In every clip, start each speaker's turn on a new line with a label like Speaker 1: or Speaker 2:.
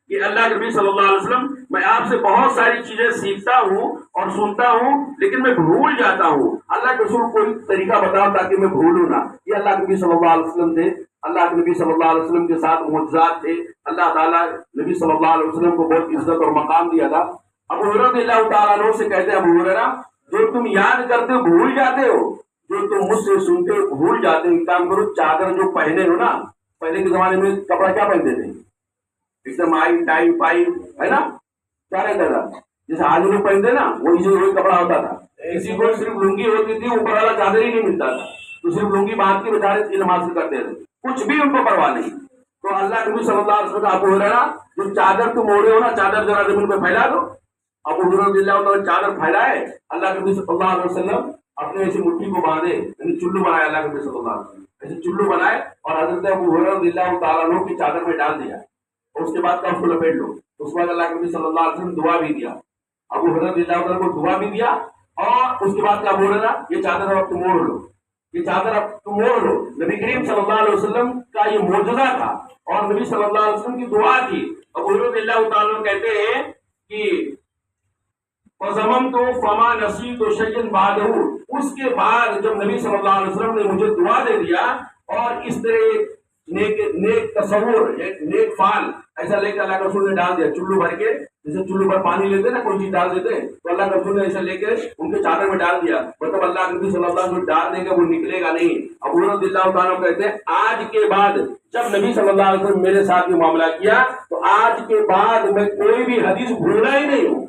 Speaker 1: کہ اللہ کے نبی صلی اللہ علیہ وسلم میں آپ سے بہت ساری چیزیں سیکھتا ہوں اور سنتا ہوں لیکن میں بھول جاتا ہوں، اللہ کے رسول کوئی طریقہ بتاؤ تاکہ میں بھولوں نہ۔ یہ اللہ کے نبی صلی اللہ علیہ وسلم تھے، اللہ کے نبی صلی اللہ علیہ وسلم کے ساتھ معجزات تھے، اللہ تعالیٰ نبی صلی اللہ علیہ وسلم کو بہت عزت اور مقام دیا تھا۔ ابو ہریرہ رضی اللہ تعالیٰ عنہ سے کہتے ہیں، ابو ہریرہ جو تم یاد کرتے ہو بھول جاتے ہو، جو تم مجھ سے سنتے ہو بھول جاتے ہو، ایک کام کرو، چادر جو پہنے ہو نا، پہلے کے زمانے میں کپڑا کیا پہنتے تھے؟ ایک دم آئی ٹائی پائی، ہے نا، کیا رہتا تھا؟ جیسے آج لوگ پہنتے نا وہی کپڑا ہوتا تھا۔ کسی کو صرف لنگی ہوتی تھی، اوپر والا چادر ہی نہیں ملتا تھا، تو صرف لنگی باندھ کے بیچارے نماز کرتے تھے، کچھ بھی ان کو پرواہ نہیں۔ تو اللہ کے نبی صلی اللہ علیہ وسلم ابو ہریرہ جو چادر تم اوڑھے ہو نا، چادر ذرا زمین پہ پھیلا دو۔ ابو ہریرہ رضی اللہ تعالیٰ چادر پھیلائے، اللہ کے نبی صلی اللہ علیہ وسلم اپنے ایسی مٹھی کو باندھے، یعنی چلو بنایا، اللہ کے نبی صلی اللہ علیہ وسلم ایسے چلو بنائے اور حضرت ابو ہریرہ رضی اللہ تعالیٰ عنہ کی چادر میں ڈال دیا، اور اس کے بعد کا اس کو لپیٹ لو۔ اس کے بعد اللہ کے نبی صلی اللہ علیہ وسلم دعا بھی دیا، ابو ہریرہ رضی اللہ تعالیٰ کو دعا بھی دیا، اور اس کے بعد کا ابو ہریرہ یہ چادر اب تم اوڑھ لو، یہ چادر اب تم اوڑھ لو۔ نبی کریم صلی اللہ علیہ وسلم کا یہ معجزہ تھا اور نبی صلی اللہ علیہ وسلم کی دعا تھی۔ ابو ہریرہ رضی اللہ تعالیٰ کہتے ہیں کہ فَضَمَمْتُ فَمَا نَسِيتُ شَيْئًا بَعْدَهُ، اس کے بعد جب نبی صلی اللہ علیہ وسلم نے مجھے دعا دے دیا اور اس طرح نیک تصور، نیک فعل ایسا لے کے اللہ کے رسول نے ڈال دیا، چلو بھر کے، جیسے چلو پر پانی لیتے نا کوئی چیز ڈال دیتے، تو اللہ کے رسول نے ایسا لے کے ان کے چادر میں ڈال دیا، مطلب اللہ کے نبی صلی اللہ علیہ وسلم ڈال دے گا وہ نکلے گا نہیں۔ ابو ہریرہ رضی اللہ تعالیٰ کہتے ہیں آج کے بعد جب نبی صلی اللہ علیہ وسلم میرے ساتھ یہ معاملہ کیا تو آج کے بعد میں کوئی بھی حدیث بھولا ہی نہیں ہوں،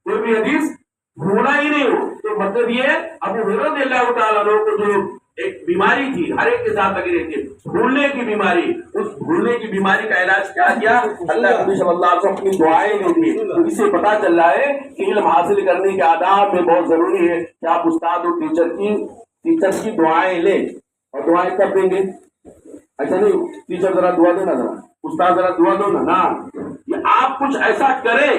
Speaker 1: کوئی بھی حدیث بھولا ہی نہیں ہوں۔ تو مطلب یہ ابو ہریرہ رضی اللہ تعالیٰ کو جو ایک بیماری تھی، ہر ایک کے ساتھ لگی رہتی ہے، بھولنے کی بیماری، اس بھولنے کی بیماری کا علاج کیا کیا؟ اللہ کے نبی صلی اللہ علیہ وسلم اپنی دعائیں نہیں دی۔ تو اس سے پتا چل رہا ہے کہ علم حاصل کرنے کے آداب میں بہت ضروری ہے کہ آپ استاد اور ٹیچر کی دعائیں لیں، اور دعائیں کب دیں گے؟ ایسا نہیں ٹیچر ذرا دعا دو نا، ذرا استاد ذرا دعا دو نا، یہ آپ کچھ ایسا کریں،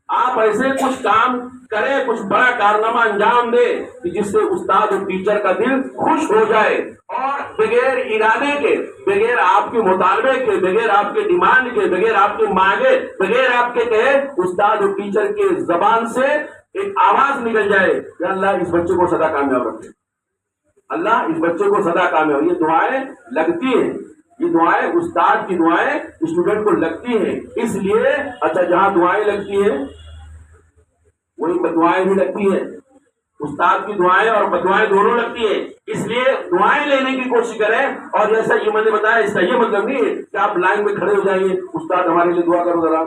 Speaker 1: آپ ایسے کچھ کام کرے، کچھ بڑا کارنامہ انجام دے کہ جس سے استاد اور ٹیچر کا دل خوش ہو جائے، اور بغیر ارادے کے، بغیر آپ کے مطالبے کے، بغیر آپ کے ڈیمانڈ کے، بغیر آپ کے مانگے، بغیر آپ کے کہے، استاد اور ٹیچر کے زبان سے ایک آواز نکل جائے کہ اللہ اس بچے کو سدا کامیاب رکھے، اللہ اس بچے کو سدا کامیاب۔ یہ دعائیں لگتی ہیں، یہ دعائیں استاد کی دعائیں اسٹوڈنٹ کو لگتی ہیں، اس لیے اچھا جہاں دعائیں لگتی ہیں وہی بدوائیں بھی لگتی ہیں، استاد کی دعائیں اور بدوائیں دونوں لگتی ہیں، اس لیے دعائیں لینے کی کوشش کریں۔ اور جیسا یہ میں نے بتایا اس کا یہ مطلب نہیں ہے کہ آپ لائن میں کھڑے ہو جائیے، استاد ہمارے لیے دعا کرو ذرا،